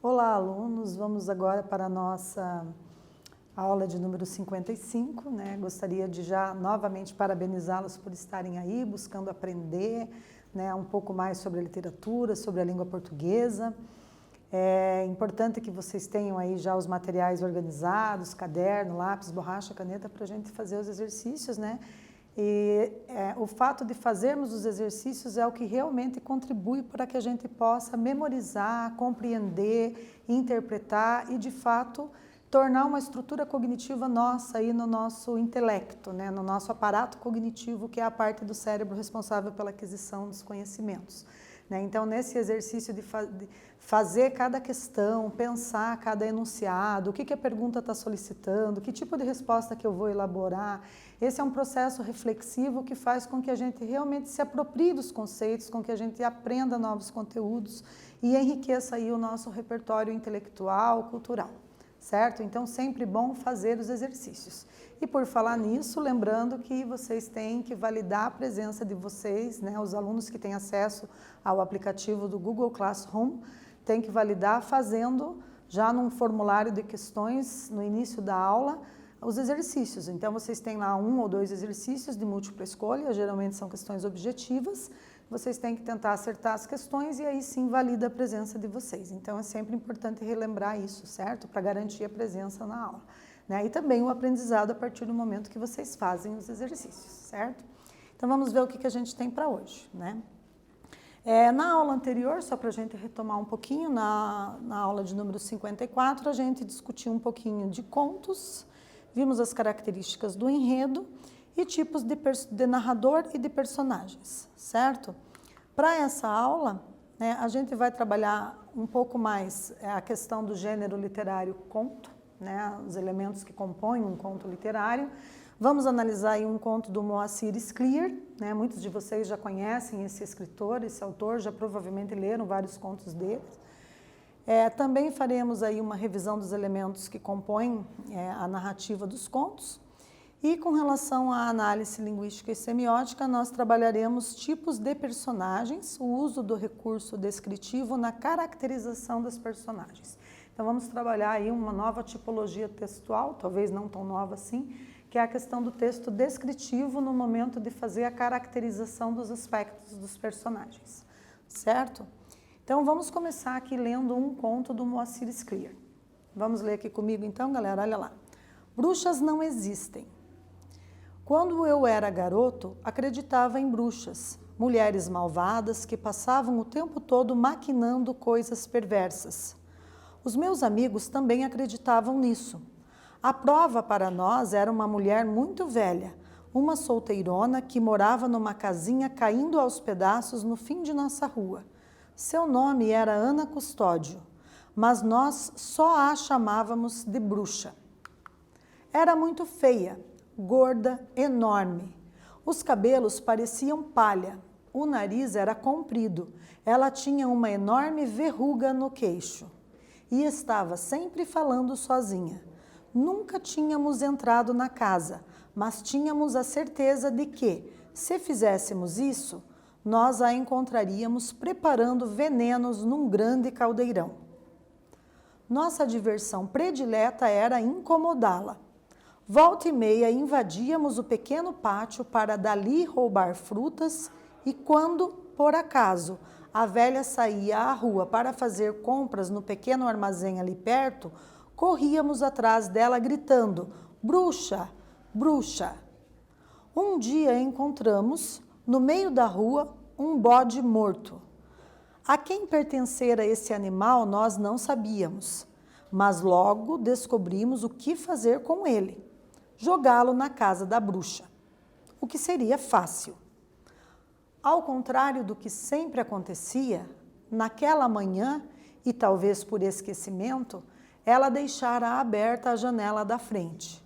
Olá, alunos! Vamos agora para a nossa aula de número 55, né? Gostaria de já novamente parabenizá-los por estarem aí buscando aprender, né, um pouco mais sobre a literatura, sobre a língua portuguesa. É importante que vocês tenham aí já os materiais organizados, caderno, lápis, borracha, caneta, para a gente fazer os exercícios, né? E o fato de fazermos os exercícios é o que realmente contribui para que a gente possa memorizar, compreender, interpretar e, de fato, tornar uma estrutura cognitiva nossa aí no nosso intelecto, né? No nosso aparato cognitivo, que é a parte do cérebro responsável pela aquisição dos conhecimentos. Então, nesse exercício de fazer cada questão, pensar cada enunciado, o que a pergunta está solicitando, que tipo de resposta que eu vou elaborar, esse é um processo reflexivo que faz com que a gente realmente se aproprie dos conceitos, com que a gente aprenda novos conteúdos e enriqueça aí o nosso repertório intelectual, cultural, certo? Então, sempre bom fazer os exercícios. E por falar nisso, lembrando que vocês têm que validar a presença de vocês, né? Os alunos que têm acesso ao aplicativo do Google Classroom têm que validar fazendo já num formulário de questões no início da aula os exercícios. Então, vocês têm lá 1 ou 2 exercícios de múltipla escolha, geralmente são questões objetivas. Vocês têm que tentar acertar as questões e aí sim valida a presença de vocês. Então, é sempre importante relembrar isso, certo? Para garantir a presença na aula. E também o aprendizado a partir do momento que vocês fazem os exercícios, certo? Então, vamos ver o que a gente tem para hoje, né? Na aula anterior, só para a gente retomar um pouquinho, na aula de número 54, a gente discutiu um pouquinho de contos, vimos as características do enredo e tipos de narrador e de personagens, certo? Para essa aula, né, a gente vai trabalhar um pouco mais a questão do gênero literário conto, né, os elementos que compõem um conto literário. Vamos analisar aí um conto do Moacir Scliar, né, muitos de vocês já conhecem esse escritor, esse autor, já provavelmente leram vários contos dele. Também faremos aí uma revisão dos elementos que compõem a narrativa dos contos. E com relação à análise linguística e semiótica, nós trabalharemos tipos de personagens, o uso do recurso descritivo na caracterização das personagens. Então, vamos trabalhar aí uma nova tipologia textual, talvez não tão nova assim, que é a questão do texto descritivo no momento de fazer a caracterização dos aspectos dos personagens, certo? Então, vamos começar aqui lendo um conto do Moacir Scliar. Vamos ler aqui comigo então, galera? Olha lá. Bruxas não existem. Quando eu era garoto, acreditava em bruxas, mulheres malvadas que passavam o tempo todo maquinando coisas perversas. Os meus amigos também acreditavam nisso. A prova para nós era uma mulher muito velha, uma solteirona que morava numa casinha caindo aos pedaços no fim de nossa rua. Seu nome era Ana Custódio, mas nós só a chamávamos de bruxa. Era muito feia, gorda, enorme. Os cabelos pareciam palha, o nariz era comprido, ela tinha uma enorme verruga no queixo e estava sempre falando sozinha. Nunca tínhamos entrado na casa, mas tínhamos a certeza de que, se fizéssemos isso, nós a encontraríamos preparando venenos num grande caldeirão. Nossa diversão predileta era incomodá-la. Volta e meia invadíamos o pequeno pátio para dali roubar frutas e quando, por acaso, a velha saía à rua para fazer compras no pequeno armazém ali perto, corríamos atrás dela gritando, bruxa, bruxa. Um dia encontramos, no meio da rua, um bode morto. A quem pertencera esse animal nós não sabíamos, mas logo descobrimos o que fazer com ele. Jogá-lo na casa da bruxa, o que seria fácil. Ao contrário do que sempre acontecia, naquela manhã, e talvez por esquecimento, ela deixara aberta a janela da frente.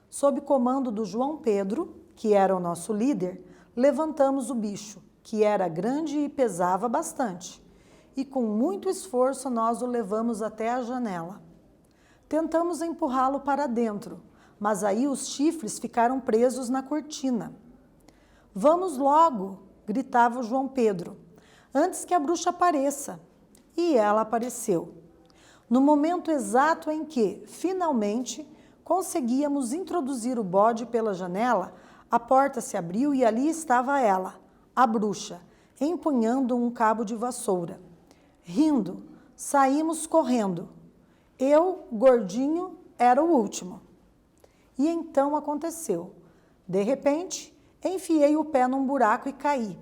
Sob comando do João Pedro, que era o nosso líder, levantamos o bicho, que era grande e pesava bastante, e com muito esforço nós o levamos até a janela. Tentamos empurrá-lo para dentro, mas aí os chifres ficaram presos na cortina. Vamos logo, gritava o João Pedro, antes que a bruxa apareça. E ela apareceu. No momento exato em que, finalmente, conseguíamos introduzir o bode pela janela, a porta se abriu e ali estava ela, a bruxa, empunhando um cabo de vassoura. Rindo, saímos correndo. Eu, gordinho, era o último. E então aconteceu. De repente, enfiei o pé num buraco e caí.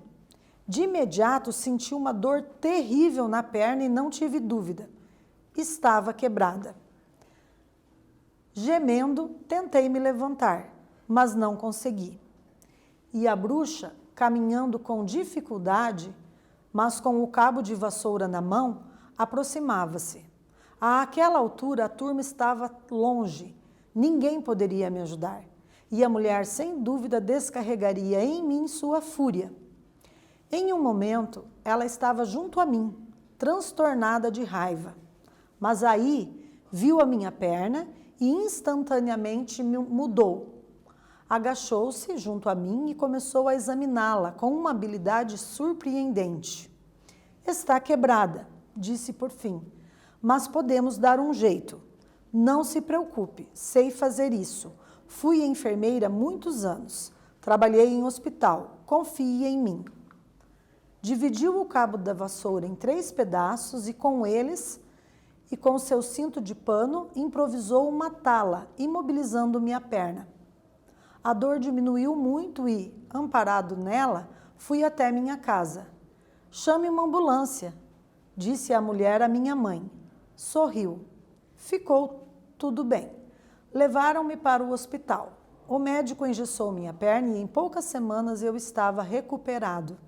De imediato senti uma dor terrível na perna e não tive dúvida. Estava quebrada. Gemendo, tentei me levantar, mas não consegui. E a bruxa, caminhando com dificuldade, mas com o cabo de vassoura na mão, aproximava-se. Àquela altura, a turma estava longe. Ninguém poderia me ajudar. E a mulher, sem dúvida, descarregaria em mim sua fúria. Em um momento, ela estava junto a mim, transtornada de raiva. Mas aí, viu a minha perna e instantaneamente me mudou. Agachou-se junto a mim e começou a examiná-la com uma habilidade surpreendente. Está quebrada, disse por fim, mas podemos dar um jeito. Não se preocupe, sei fazer isso. Fui enfermeira há muitos anos. Trabalhei em hospital. Confie em mim. Dividiu o cabo da vassoura em 3 pedaços e com eles, e com seu cinto de pano, improvisou uma tala, imobilizando minha perna. A dor diminuiu muito e, amparado nela, fui até minha casa. Chame uma ambulância, disse a mulher à minha mãe. Sorriu. Ficou tudo bem. Levaram-me para o hospital. O médico engessou minha perna e em poucas semanas eu estava recuperado.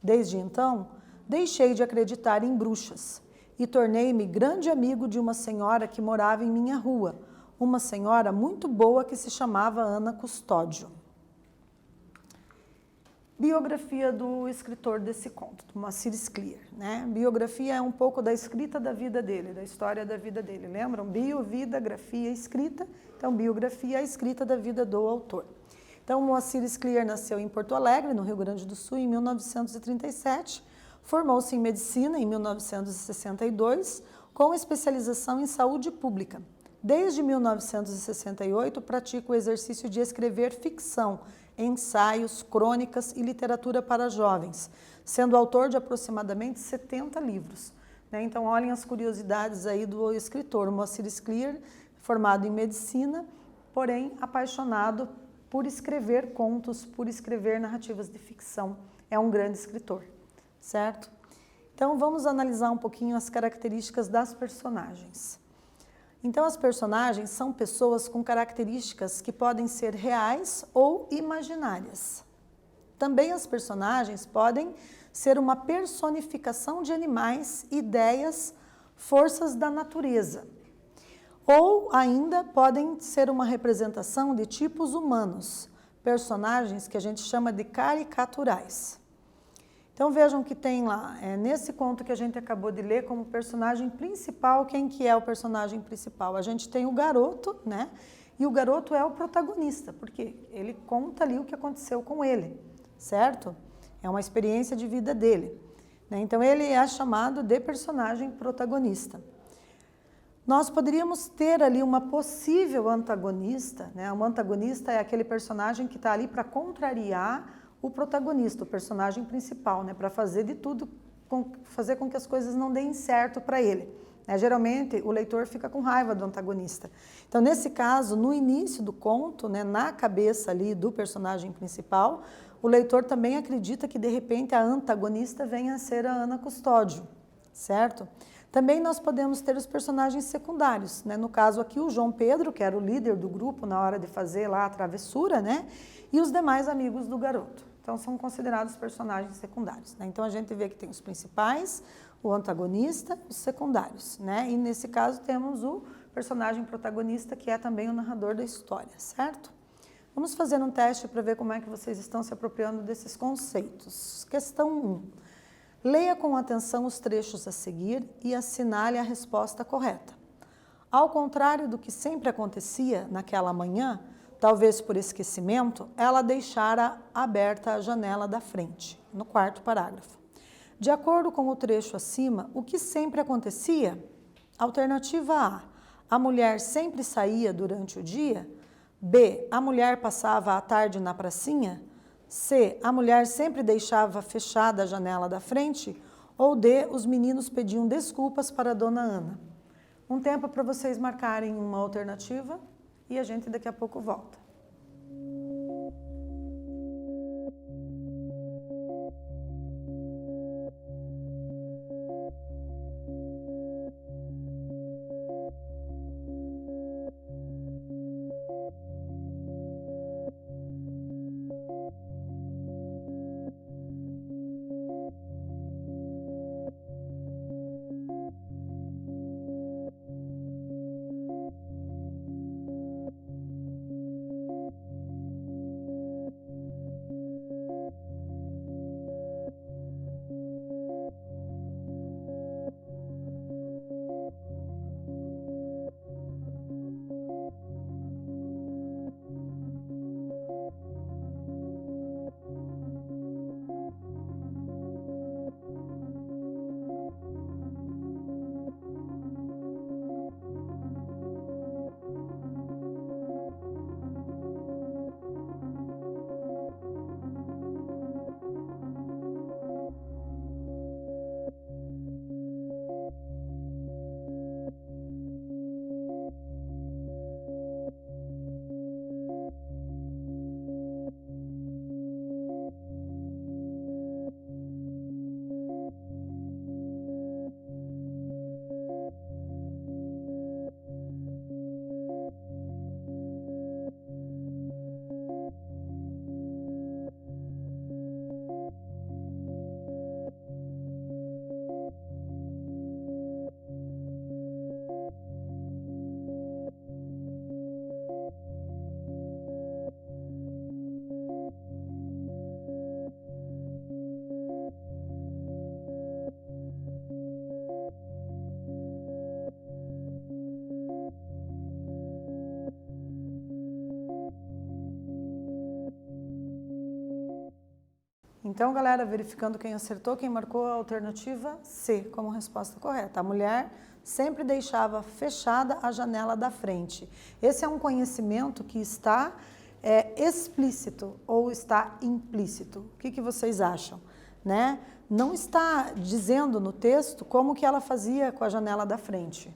Desde então, deixei de acreditar em bruxas e tornei-me grande amigo de uma senhora que morava em minha rua, uma senhora muito boa que se chamava Ana Custódio. Biografia do escritor desse conto, do Moacir Scliar, né? Biografia é um pouco da escrita da vida dele, da história da vida dele. Lembram? Bio, vida, grafia, escrita. Então, biografia é a escrita da vida do autor. Então, Moacir Scliar nasceu em Porto Alegre, no Rio Grande do Sul, em 1937. Formou-se em medicina em 1962, com especialização em saúde pública. Desde 1968, pratica o exercício de escrever ficção, ensaios, crônicas e literatura para jovens, sendo autor de aproximadamente 70 livros. Então, olhem as curiosidades aí do escritor Moacir Scliar, formado em medicina, porém apaixonado por escrever contos, por escrever narrativas de ficção. É um grande escritor, certo? Então, vamos analisar um pouquinho as características das personagens. Então, as personagens são pessoas com características que podem ser reais ou imaginárias. Também as personagens podem ser uma personificação de animais, ideias, forças da natureza. Ou ainda podem ser uma representação de tipos humanos, personagens que a gente chama de caricaturais. Então vejam que tem lá, nesse conto que a gente acabou de ler, como personagem principal, quem que é o personagem principal? A gente tem o garoto, né? E o garoto é o protagonista, porque ele conta ali o que aconteceu com ele, certo? É uma experiência de vida dele, né? Então ele é chamado de personagem protagonista. Nós poderíamos ter ali uma possível antagonista, né? Um antagonista é aquele personagem que está ali para contrariar o protagonista, o personagem principal, né? Para fazer de tudo, fazer com que as coisas não deem certo para ele. Geralmente, o leitor fica com raiva do antagonista. Então, nesse caso, no início do conto, né, na cabeça ali do personagem principal, o leitor também acredita que, de repente, a antagonista venha a ser a Ana Custódio, certo? Também nós podemos ter os personagens secundários, né? No caso aqui, o João Pedro, que era o líder do grupo na hora de fazer lá a travessura, né? E os demais amigos do garoto. Então, são considerados personagens secundários, né? Então, a gente vê que tem os principais, o antagonista, os secundários, né? E nesse caso temos o personagem protagonista, que é também o narrador da história, certo? Vamos fazer um teste para ver como é que vocês estão se apropriando desses conceitos. Questão 1. Leia com atenção os trechos a seguir e assinale a resposta correta. Ao contrário do que sempre acontecia naquela manhã, talvez por esquecimento, ela deixara aberta a janela da frente, no quarto parágrafo. De acordo com o trecho acima, o que sempre acontecia? Alternativa A mulher sempre saía durante o dia? B, a mulher passava a tarde na pracinha? C, a mulher sempre deixava fechada a janela da frente? Ou D, os meninos pediam desculpas para a dona Ana? Um tempo para vocês marcarem uma alternativa e a gente daqui a pouco volta. Então, galera, verificando quem acertou, quem marcou a alternativa C como resposta correta. A mulher sempre deixava fechada a janela da frente. Esse é um conhecimento que está explícito ou está implícito. O que vocês acham? Né? Não está dizendo no texto como que ela fazia com a janela da frente.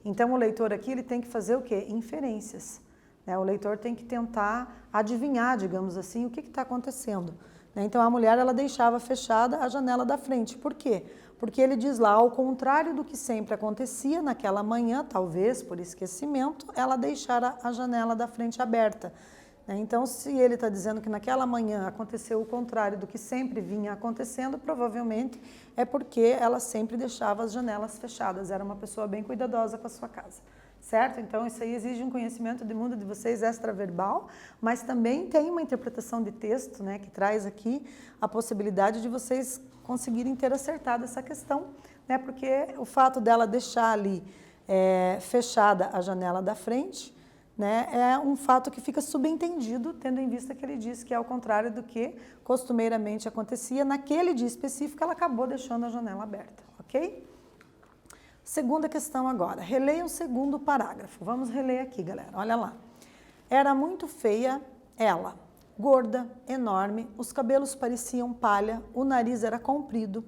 Então, o leitor aqui ele tem que fazer o quê? Inferências. Né? O leitor tem que tentar adivinhar, digamos assim, o que está acontecendo. Então, a mulher ela deixava fechada a janela da frente. Por quê? Porque ele diz lá, ao contrário do que sempre acontecia naquela manhã, talvez por esquecimento, ela deixara a janela da frente aberta. Então, se ele está dizendo que naquela manhã aconteceu o contrário do que sempre vinha acontecendo, provavelmente é porque ela sempre deixava as janelas fechadas. Era uma pessoa bem cuidadosa com a sua casa. Certo? Então, isso aí exige um conhecimento de mundo de vocês extraverbal, mas também tem uma interpretação de texto, né, que traz aqui a possibilidade de vocês conseguirem ter acertado essa questão, né, porque o fato dela deixar ali fechada a janela da frente, né, é um fato que fica subentendido, tendo em vista que ele diz que, ao contrário do que costumeiramente acontecia, naquele dia específico ela acabou deixando a janela aberta, ok? Segunda questão agora, releia o segundo parágrafo. Vamos reler aqui, galera, olha lá. Era muito feia ela, gorda, enorme, os cabelos pareciam palha, o nariz era comprido,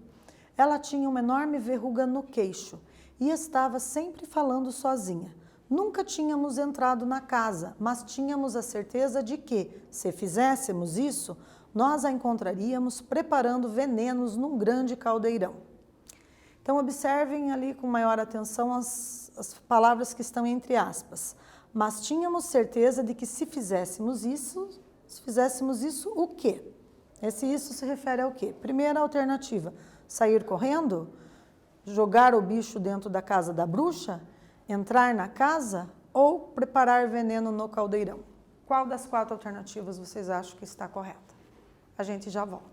ela tinha uma enorme verruga no queixo e estava sempre falando sozinha. Nunca tínhamos entrado na casa, mas tínhamos a certeza de que, se fizéssemos isso, nós a encontraríamos preparando venenos num grande caldeirão. Então, observem ali com maior atenção as palavras que estão entre aspas. Mas tínhamos certeza de que se fizéssemos isso, o quê? Esse isso se refere ao quê? Primeira alternativa, sair correndo, jogar o bicho dentro da casa da bruxa, entrar na casa ou preparar veneno no caldeirão. Qual das 4 alternativas vocês acham que está correta? A gente já volta.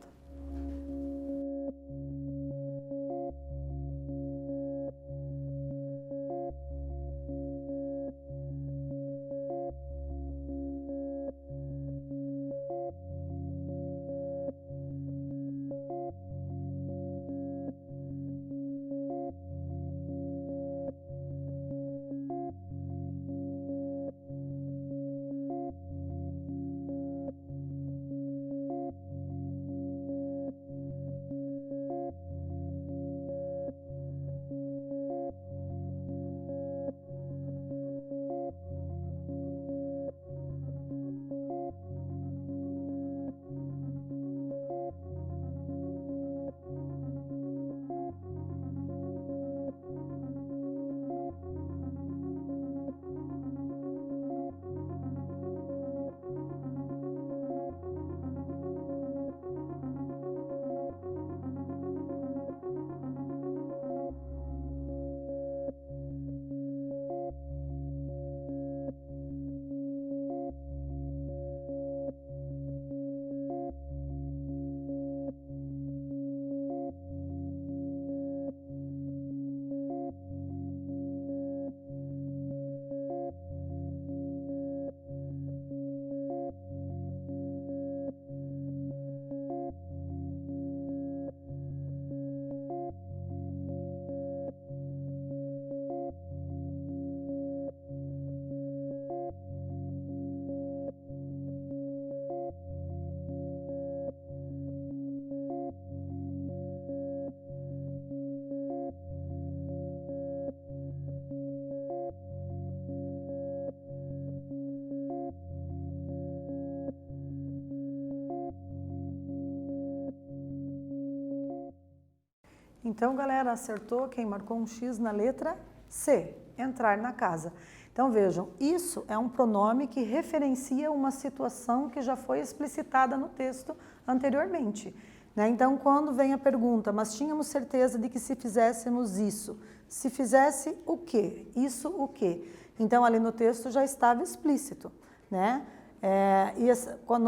Então, galera, acertou quem marcou um X na letra C, entrar na casa. Então, vejam, isso é um pronome que referencia uma situação que já foi explicitada no texto anteriormente, né? Então, quando vem a pergunta, mas tínhamos certeza de que se fizéssemos isso, se fizesse o quê? Isso o quê? Então, ali no texto já estava explícito, né?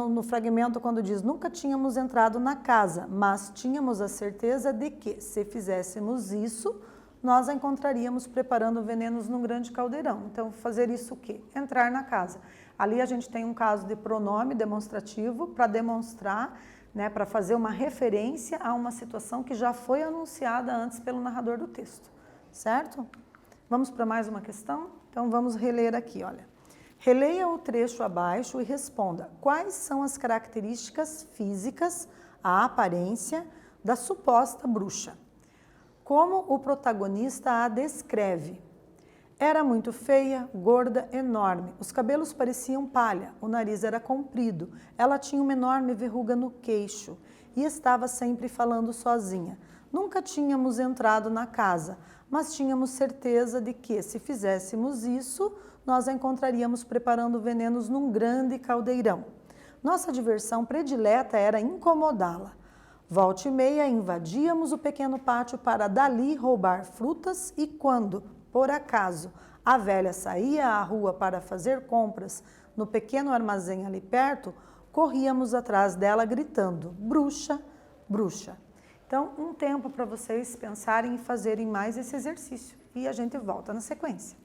No fragmento, quando diz, nunca tínhamos entrado na casa, mas tínhamos a certeza de que, se fizéssemos isso, nós a encontraríamos preparando venenos num grande caldeirão. Então, fazer isso o quê? Entrar na casa. Ali a gente tem um caso de pronome demonstrativo para demonstrar, né, para fazer uma referência a uma situação que já foi anunciada antes pelo narrador do texto, certo? Vamos para mais uma questão? Então, vamos reler aqui, olha. Releia o trecho abaixo e responda quais são as características físicas, a aparência da suposta bruxa. Como o protagonista a descreve? Era muito feia, gorda, enorme. Os cabelos pareciam palha, o nariz era comprido. Ela tinha uma enorme verruga no queixo e estava sempre falando sozinha. Nunca tínhamos entrado na casa, mas tínhamos certeza de que, se fizéssemos isso, nós a encontraríamos preparando venenos num grande caldeirão. Nossa diversão predileta era incomodá-la. Volta e meia invadíamos o pequeno pátio para dali roubar frutas e quando, por acaso, a velha saía à rua para fazer compras no pequeno armazém ali perto, corríamos atrás dela gritando, bruxa, bruxa. Então, um tempo para vocês pensarem e fazerem mais esse exercício e a gente volta na sequência.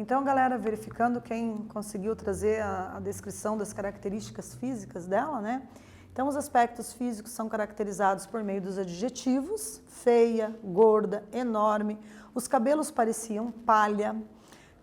Então, galera, verificando quem conseguiu trazer a descrição das características físicas dela, né? Então, os aspectos físicos são caracterizados por meio dos adjetivos: feia, gorda, enorme, os cabelos pareciam palha,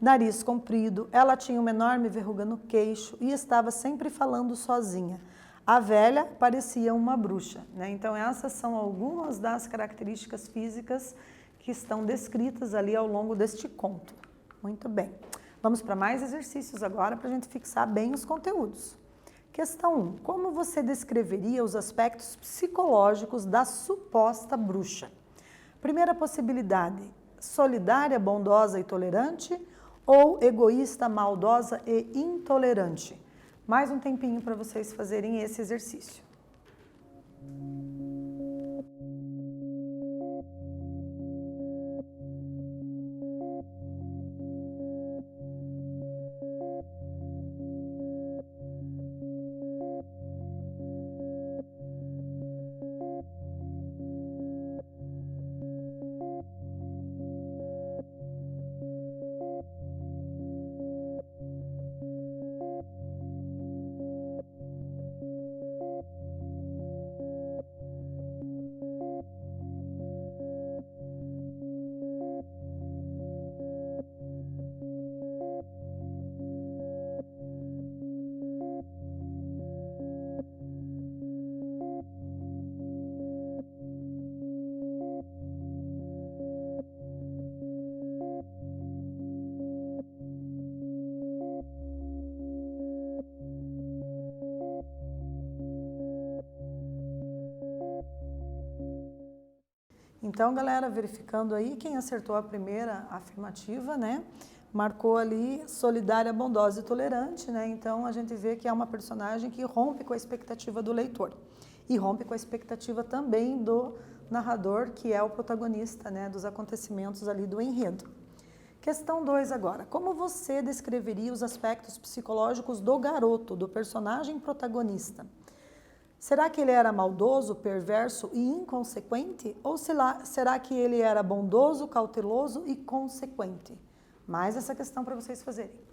nariz comprido, ela tinha uma enorme verruga no queixo e estava sempre falando sozinha. A velha parecia uma bruxa, né? Então, essas são algumas das características físicas que estão descritas ali ao longo deste conto. Muito bem. Vamos para mais exercícios agora para a gente fixar bem os conteúdos. Questão 1. Como você descreveria os aspectos psicológicos da suposta bruxa? Primeira possibilidade: solidária, bondosa e tolerante, ou egoísta, maldosa e intolerante? Mais um tempinho para vocês fazerem esse exercício. Então, galera, verificando aí, quem acertou a primeira afirmativa, né? Marcou ali solidária, bondosa e tolerante, né? Então, a gente vê que é uma personagem que rompe com a expectativa do leitor. E rompe com a expectativa também do narrador, que é o protagonista, né? Dos acontecimentos ali do enredo. Questão 2 agora. Como você descreveria os aspectos psicológicos do garoto, do personagem protagonista? Será que ele era maldoso, perverso e inconsequente? Ou será que ele era bondoso, cauteloso e consequente? Mais essa questão para vocês fazerem.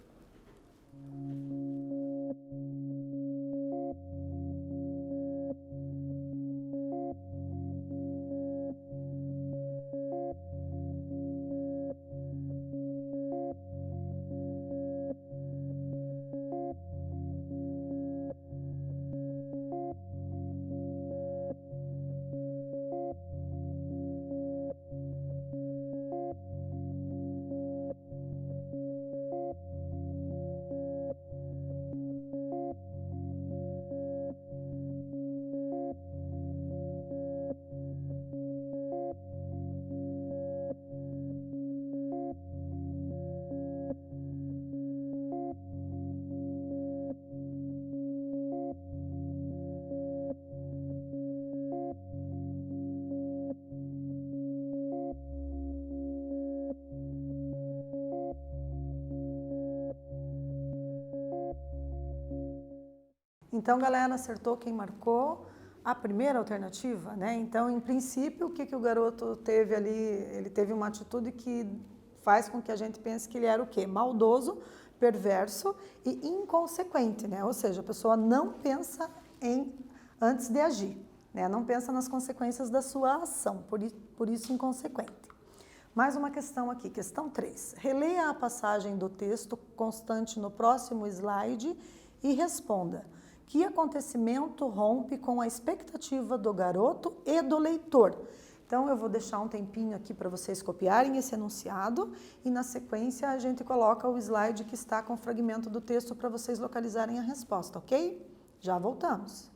Então, galera, acertou quem marcou a primeira alternativa, né? Então, em princípio, o que o garoto teve ali? Ele teve uma atitude que faz com que a gente pense que ele era o quê? Maldoso, perverso e inconsequente, né? Ou seja, a pessoa não pensa antes de agir, né? Não pensa nas consequências da sua ação, por isso inconsequente. Mais uma questão aqui, questão 3. Releia a passagem do texto constante no próximo slide e responda: que acontecimento rompe com a expectativa do garoto e do leitor? Então, eu vou deixar um tempinho aqui para vocês copiarem esse enunciado e, na sequência, a gente coloca o slide que está com o fragmento do texto para vocês localizarem a resposta, ok? Já voltamos.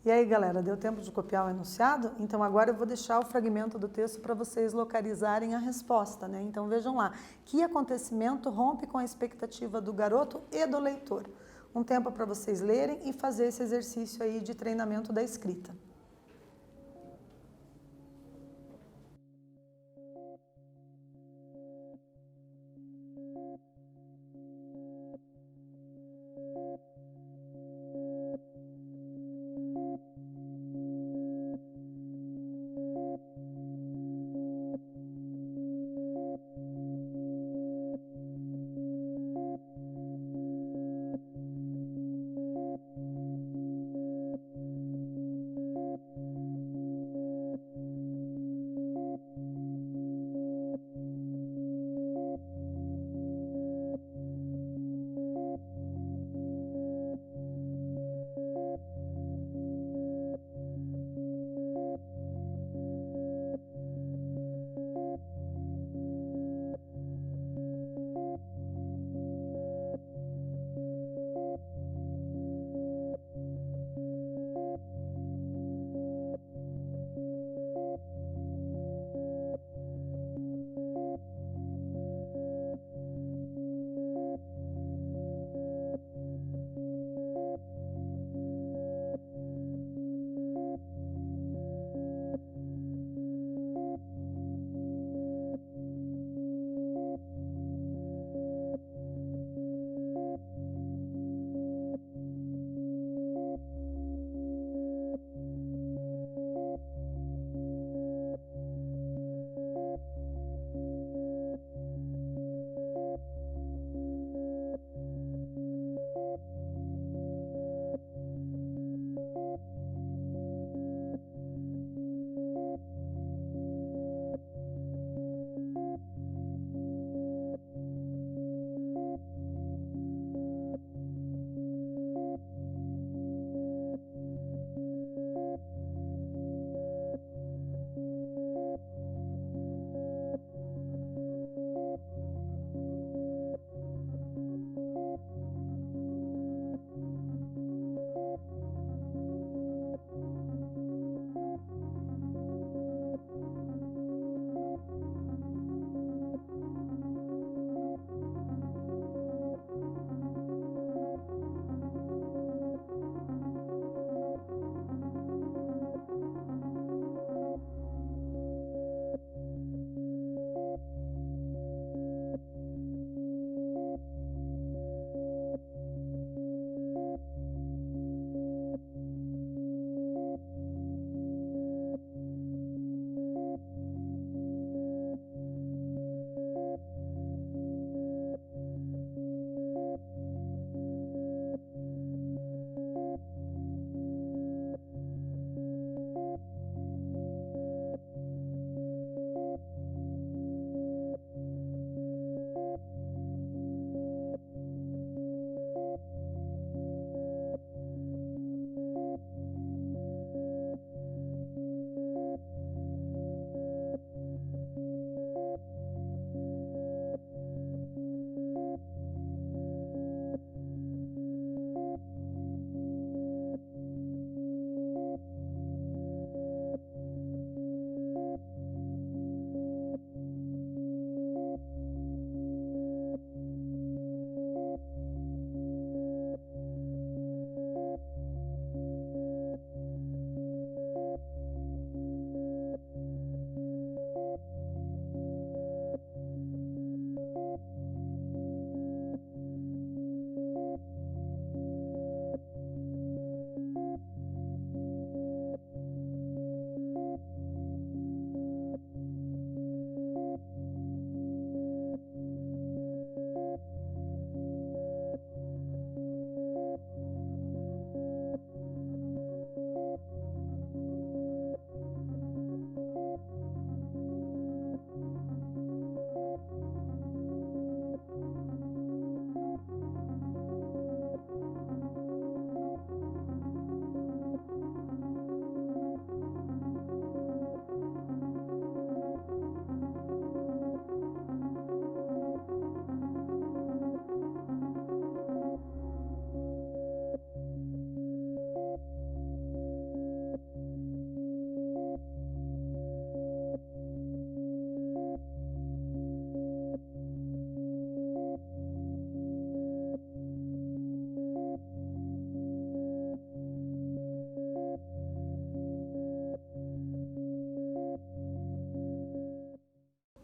E aí, galera, deu tempo de copiar o enunciado? Então, agora eu vou deixar o fragmento do texto para vocês localizarem a resposta, né? Então, vejam lá. Que acontecimento rompe com a expectativa do garoto e do leitor? Um tempo para vocês lerem e fazer esse exercício aí de treinamento da escrita.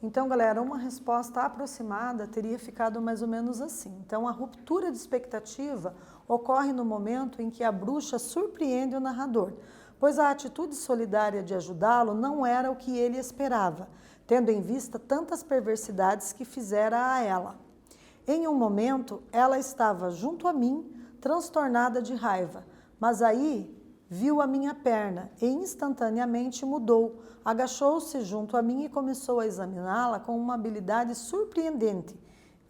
Então, galera, uma resposta aproximada teria ficado mais ou menos assim. Então, a ruptura de expectativa ocorre no momento em que a bruxa surpreende o narrador, pois a atitude solidária de ajudá-lo não era o que ele esperava, tendo em vista tantas perversidades que fizera a ela. Em um momento, ela estava junto a mim, transtornada de raiva, mas aí viu a minha perna e instantaneamente mudou. Agachou-se junto a mim e começou a examiná-la com uma habilidade surpreendente.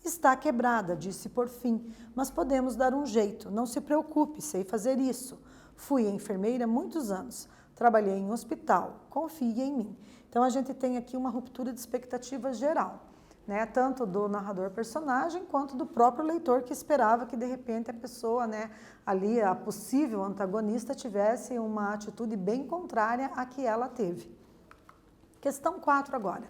Está quebrada, disse por fim, mas podemos dar um jeito. Não se preocupe, sei fazer isso. Fui enfermeira há muitos anos, trabalhei em um hospital, confie em mim. Então a gente tem aqui uma ruptura de expectativa geral, né? Tanto do narrador personagem quanto do próprio leitor, que esperava que de repente a pessoa, né, ali, a possível antagonista, tivesse uma atitude bem contrária à que ela teve. Questão 4 agora.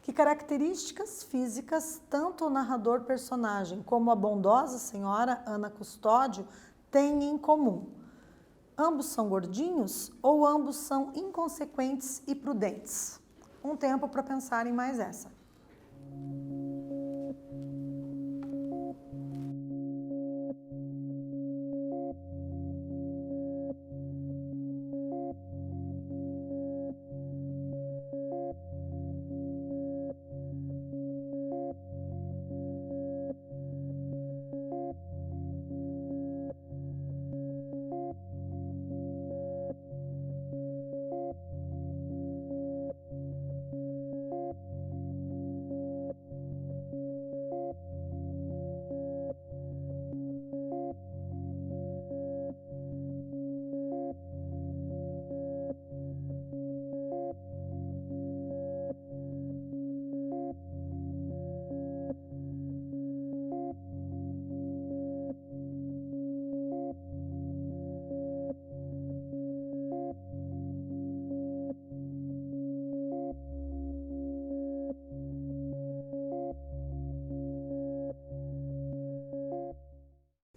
Que características físicas tanto o narrador personagem como a bondosa senhora Ana Custódio têm em comum? Ambos são gordinhos ou ambos são inconsequentes e prudentes? Um tempo para pensarem mais essa.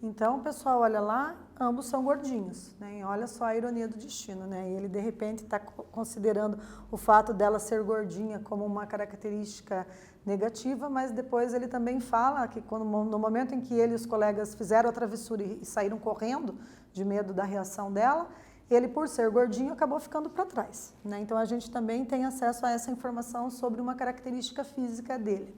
Então, pessoal, olha lá, ambos são gordinhos, né? E olha só a ironia do destino, né? E ele, de repente, está considerando o fato dela ser gordinha como uma característica negativa, mas depois ele também fala que no momento em que ele e os colegas fizeram a travessura e saíram correndo de medo da reação dela, ele, por ser gordinho, acabou ficando para trás, né? Então, a gente também tem acesso a essa informação sobre uma característica física dele.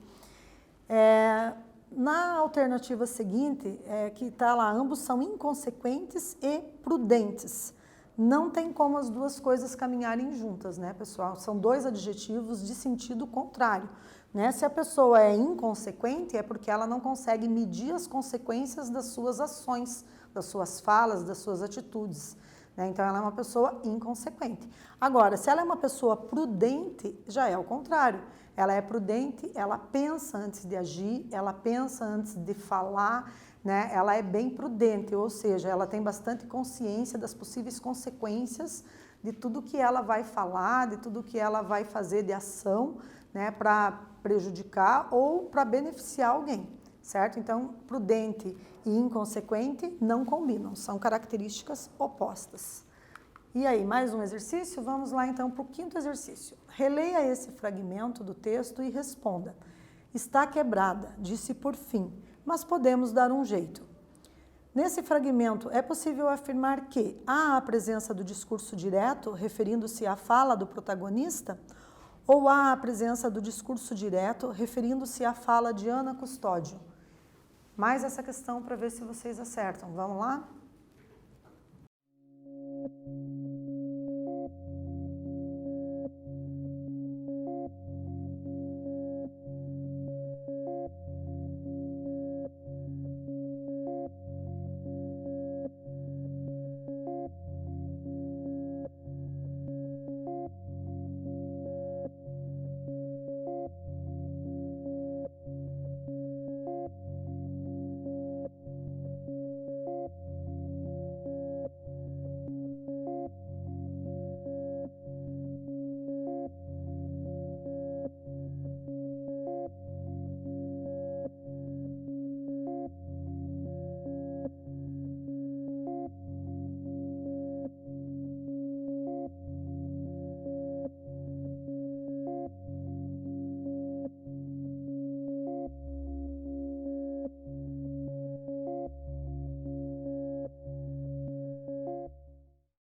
Na alternativa seguinte, que está lá, ambos são inconsequentes e prudentes. Não tem como as duas coisas caminharem juntas, né, pessoal? São dois adjetivos de sentido contrário, né? Se a pessoa é inconsequente, é porque ela não consegue medir as consequências das suas ações, das suas falas, das suas atitudes, né? Então, ela é uma pessoa inconsequente. Agora, se ela é uma pessoa prudente, já é o contrário. Ela é prudente, ela pensa antes de agir, ela pensa antes de falar, né? Ela é bem prudente, ou seja, ela tem bastante consciência das possíveis consequências de tudo que ela vai falar, de tudo que ela vai fazer de ação, né, para prejudicar ou para beneficiar alguém, certo? Então, prudente e inconsequente não combinam, são características opostas. E aí, mais um exercício? Vamos lá então para o quinto exercício. Releia esse fragmento do texto e responda. Está quebrada, disse por fim, mas podemos dar um jeito. Nesse fragmento, é possível afirmar que há a presença do discurso direto, referindo-se à fala do protagonista, ou há a presença do discurso direto, referindo-se à fala de Ana Custódio? Mais essa questão para ver se vocês acertam. Vamos lá?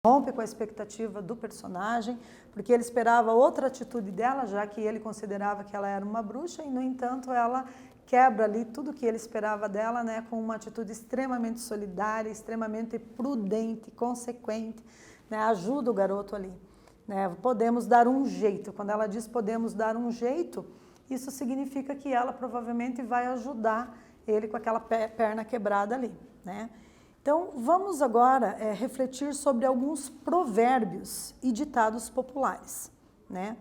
rompe com a expectativa do personagem, porque ele esperava outra atitude dela, já que ele considerava que ela era uma bruxa, e no entanto ela quebra ali tudo que ele esperava dela, né, com uma atitude extremamente solidária, extremamente prudente, consequente, né, ajuda o garoto ali, né, podemos dar um jeito. Quando ela diz podemos dar um jeito, isso significa que ela provavelmente vai ajudar ele com aquela perna quebrada ali, né. Então, vamos agora refletir sobre alguns provérbios e ditados populares, né?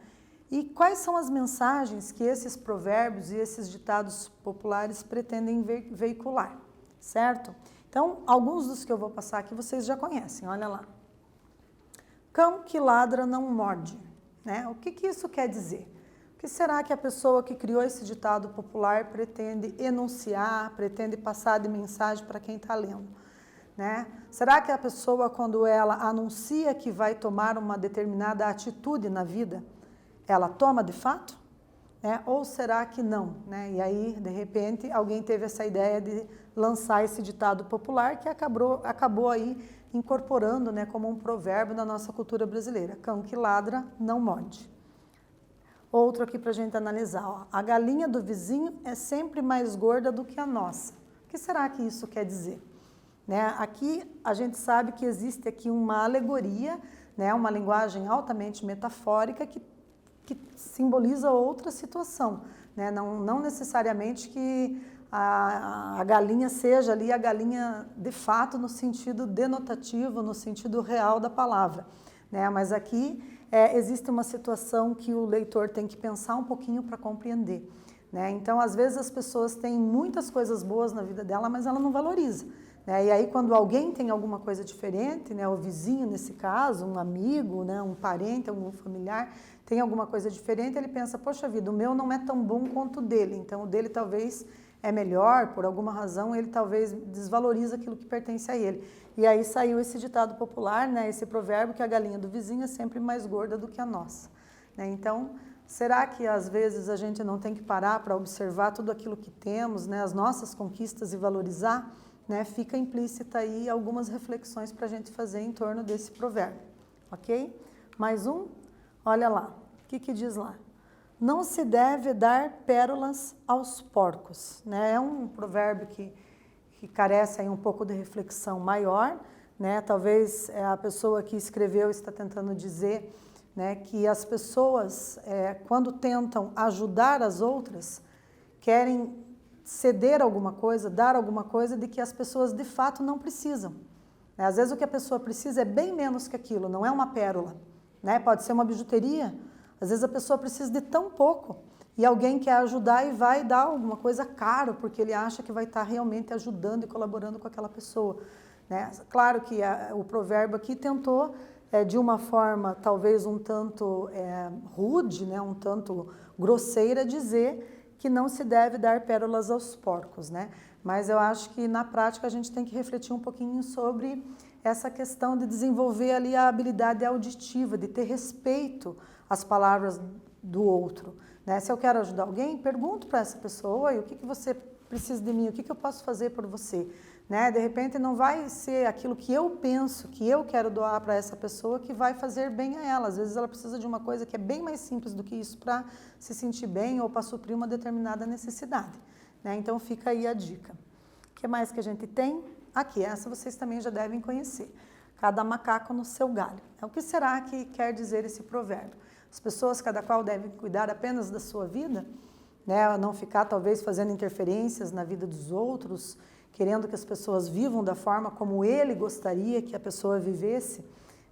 E quais são as mensagens que esses provérbios e esses ditados populares pretendem veicular, certo? Então, alguns dos que eu vou passar aqui vocês já conhecem, olha lá. Cão que ladra não morde, né? O que isso quer dizer? O que será que a pessoa que criou esse ditado popular pretende enunciar, pretende passar de mensagem para quem está lendo? Né? Será que a pessoa, quando ela anuncia que vai tomar uma determinada atitude na vida, ela toma de fato? Né? Ou será que não? Né? E aí, de repente, alguém teve essa ideia de lançar esse ditado popular que acabou aí incorporando, né, como um provérbio na nossa cultura brasileira. Cão que ladra não morde. Outro aqui para a gente analisar. Ó. A galinha do vizinho é sempre mais gorda do que a nossa. O que será que isso quer dizer? Né? Aqui a gente sabe que existe aqui uma alegoria, né? Uma linguagem altamente metafórica que simboliza outra situação, né? Não necessariamente que a galinha seja ali a galinha de fato no sentido denotativo, no sentido real da palavra, né? Mas aqui existe uma situação que o leitor tem que pensar um pouquinho para compreender, né? Então, às vezes as pessoas têm muitas coisas boas na vida dela, mas ela não valoriza. E aí, quando alguém tem alguma coisa diferente, né, o vizinho nesse caso, um amigo, né, um parente, algum familiar, tem alguma coisa diferente, ele pensa, poxa vida, o meu não é tão bom quanto o dele, então o dele talvez é melhor, por alguma razão ele talvez desvaloriza aquilo que pertence a ele. E aí saiu esse ditado popular, né, esse provérbio que a galinha do vizinho é sempre mais gorda do que a nossa. Né? Então, será que às vezes a gente não tem que parar para observar tudo aquilo que temos, né, as nossas conquistas e valorizar? Né, fica implícita aí algumas reflexões para a gente fazer em torno desse provérbio, ok? Mais um? Olha lá, o que diz lá? Não se deve dar pérolas aos porcos, né? É um provérbio que carece aí um pouco de reflexão maior, né? Talvez a pessoa que escreveu está tentando dizer, né, que as pessoas, quando tentam ajudar as outras, querem ceder alguma coisa, dar alguma coisa de que as pessoas de fato não precisam. Às vezes o que a pessoa precisa é bem menos que aquilo, não é uma pérola, né? Pode ser uma bijuteria, às vezes a pessoa precisa de tão pouco e alguém quer ajudar e vai dar alguma coisa caro porque ele acha que vai estar realmente ajudando e colaborando com aquela pessoa. Né? Claro que o provérbio aqui tentou, de uma forma talvez um tanto rude, né? Um tanto grosseira, dizer que não se deve dar pérolas aos porcos, né? Mas eu acho que na prática a gente tem que refletir um pouquinho sobre essa questão de desenvolver ali a habilidade auditiva, de ter respeito às palavras do outro, né? Se eu quero ajudar alguém, pergunto para essa pessoa, o que você precisa de mim, o que eu posso fazer por você? Né? De repente não vai ser aquilo que eu penso, que eu quero doar para essa pessoa que vai fazer bem a ela. Às vezes ela precisa de uma coisa que é bem mais simples do que isso para se sentir bem ou para suprir uma determinada necessidade. Né? Então fica aí a dica. O que mais que a gente tem? Aqui, essa vocês também já devem conhecer. Cada macaco no seu galho. O que será que quer dizer esse provérbio? As pessoas, cada qual deve cuidar apenas da sua vida, né? Não ficar talvez fazendo interferências na vida dos outros, querendo que as pessoas vivam da forma como ele gostaria que a pessoa vivesse,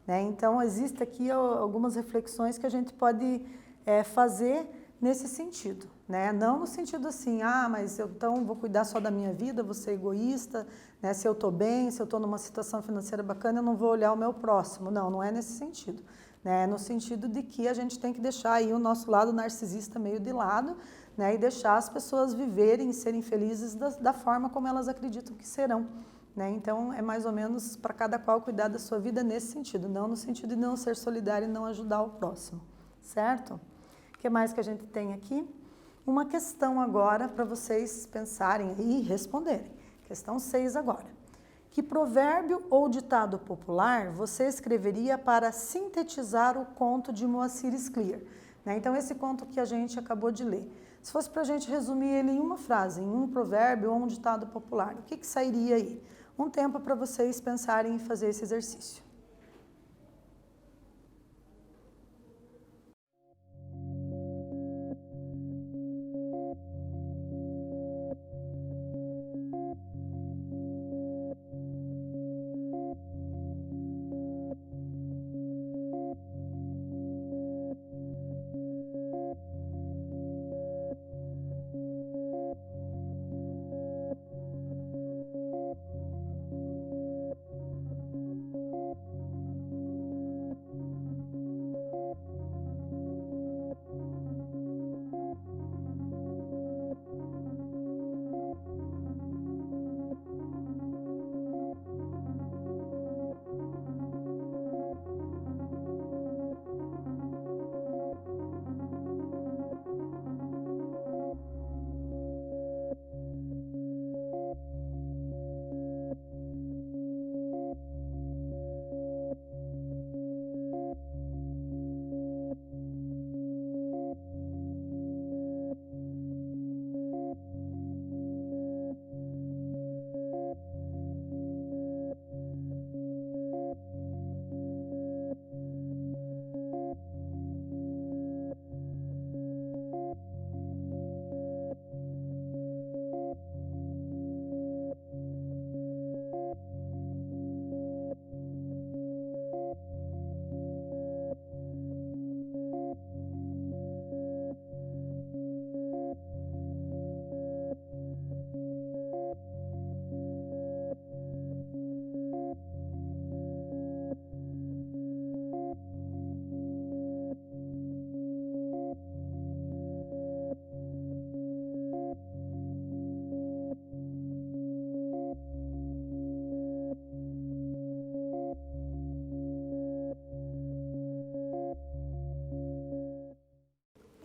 né? Então, existe aqui algumas reflexões que a gente pode fazer nesse sentido, né? Não no sentido assim, mas eu então vou cuidar só da minha vida, vou ser egoísta, né? Se eu estou bem, se eu estou numa situação financeira bacana, eu não vou olhar o meu próximo. Não, não é nesse sentido, né? É no sentido de que a gente tem que deixar aí o nosso lado narcisista meio de lado, né, e deixar as pessoas viverem e serem felizes da forma como elas acreditam que serão. Né? Então, é mais ou menos para cada qual cuidar da sua vida nesse sentido, não no sentido de não ser solidário e não ajudar o próximo, certo? O que mais que a gente tem aqui? Uma questão agora para vocês pensarem e responderem. Questão 6 agora. Que provérbio ou ditado popular você escreveria para sintetizar o conto de Moacir Scliar? Né? Então, esse conto que a gente acabou de ler. Se fosse para a gente resumir ele em uma frase, em um provérbio ou um ditado popular, o que sairia aí? Um tempo para vocês pensarem em fazer esse exercício.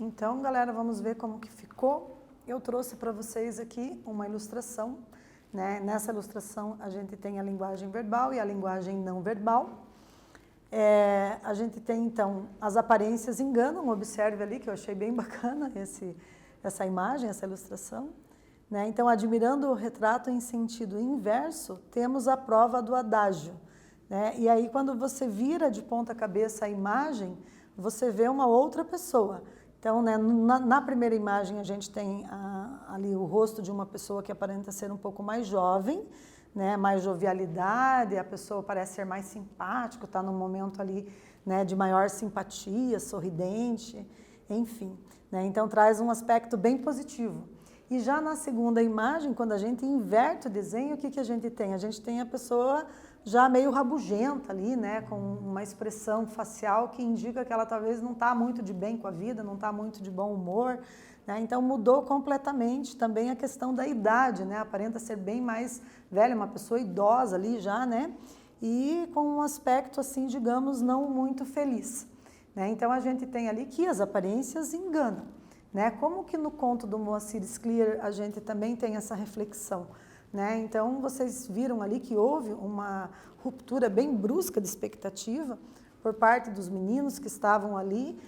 Então, galera, vamos ver como que ficou. Eu trouxe para vocês aqui uma ilustração, né? Nessa ilustração a gente tem a linguagem verbal e a linguagem não verbal. A gente tem, então, as aparências enganam, observe ali, que eu achei bem bacana essa imagem, essa ilustração. Né? Então, admirando o retrato em sentido inverso, temos a prova do adágio. Né? E aí, quando você vira de ponta cabeça a imagem, você vê uma outra pessoa. Então, né, na primeira imagem, a gente tem ali o rosto de uma pessoa que aparenta ser um pouco mais jovem, né, mais jovialidade, a pessoa parece ser mais simpática, está num momento ali, né, de maior simpatia, sorridente, enfim. Né, então, traz um aspecto bem positivo. E já na segunda imagem, quando a gente inverte o desenho, o que a gente tem? A gente tem a pessoa já meio rabugenta ali, né, com uma expressão facial que indica que ela talvez não está muito de bem com a vida, não está muito de bom humor, né? Então mudou completamente também a questão da idade, né? Aparenta ser bem mais velha, uma pessoa idosa ali já, né? E com um aspecto assim, digamos, não muito feliz, né? Então a gente tem ali que as aparências enganam, né? Como que no conto do Moacir Scliar a gente também tem essa reflexão? Né? Então, vocês viram ali que houve uma ruptura bem brusca de expectativa por parte dos meninos que estavam ali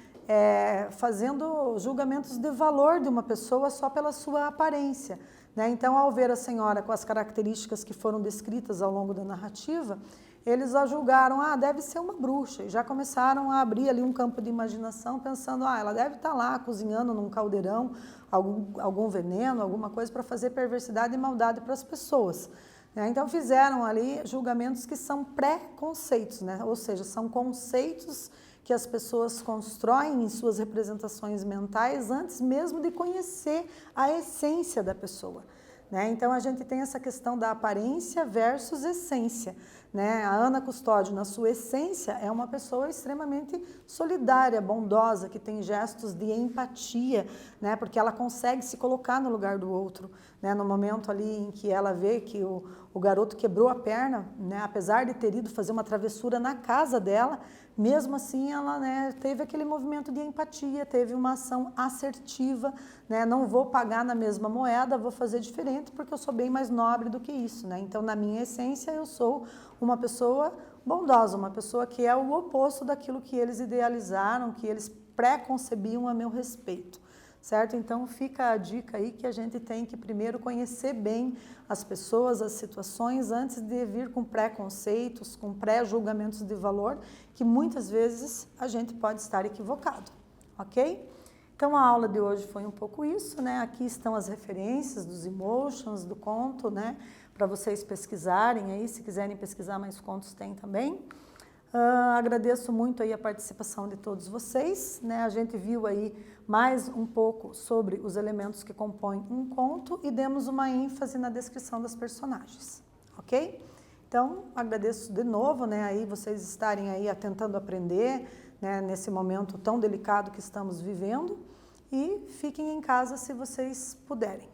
fazendo julgamentos de valor de uma pessoa só pela sua aparência. Né? Então, ao ver a senhora com as características que foram descritas ao longo da narrativa, eles a julgaram, deve ser uma bruxa, e já começaram a abrir ali um campo de imaginação, pensando, ela deve estar lá cozinhando num caldeirão algum veneno, alguma coisa para fazer perversidade e maldade para as pessoas. Né? Então fizeram ali julgamentos que são pré-conceitos, né? Ou seja, são conceitos que as pessoas constroem em suas representações mentais antes mesmo de conhecer a essência da pessoa. Né? Então a gente tem essa questão da aparência versus essência. né? A Ana Custódio, na sua essência, é uma pessoa extremamente solidária, bondosa, que tem gestos de empatia, né? Porque ela consegue se colocar no lugar do outro, né? No momento ali em que ela vê que o garoto quebrou a perna, né? Apesar de ter ido fazer uma travessura na casa dela, mesmo assim ela, né, teve aquele movimento de empatia, teve uma ação assertiva, né? Não vou pagar na mesma moeda, vou fazer diferente porque eu sou bem mais nobre do que isso, né? Então, na minha essência, eu sou uma pessoa bondosa, uma pessoa que é o oposto daquilo que eles idealizaram, que eles pré-concebiam a meu respeito. Certo? Então fica a dica aí que a gente tem que primeiro conhecer bem as pessoas, as situações, antes de vir com preconceitos, com pré-julgamentos de valor, que muitas vezes a gente pode estar equivocado, ok? Então a aula de hoje foi um pouco isso, né? Aqui estão as referências dos emotions, do conto, né? Para vocês pesquisarem aí, se quiserem pesquisar mais contos tem também. Agradeço muito aí a participação de todos vocês, né? A gente viu aí mais um pouco sobre os elementos que compõem um conto e demos uma ênfase na descrição das personagens, ok? Então, agradeço de novo, né, aí vocês estarem aí tentando aprender, né, nesse momento tão delicado que estamos vivendo, e fiquem em casa se vocês puderem.